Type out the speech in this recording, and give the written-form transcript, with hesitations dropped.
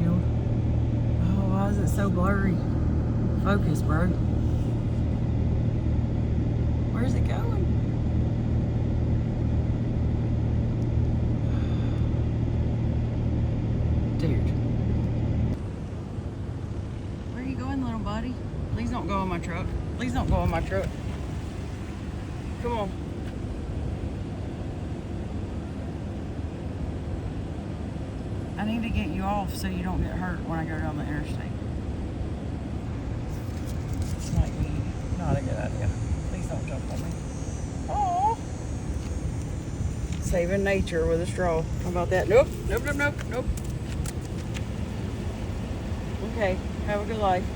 windshield. Oh, why is it so blurry? Focus, bro. Where's it going? Dude. Where are you going, little buddy? Please don't go in my truck. Please don't go in my truck. Come on. I need to get you off so you don't get hurt when I go down the interstate. This might be not a good idea. Please don't jump on me. Oh, saving nature with a straw. How about that? Nope, nope, nope, nope, nope. Okay, have a good life.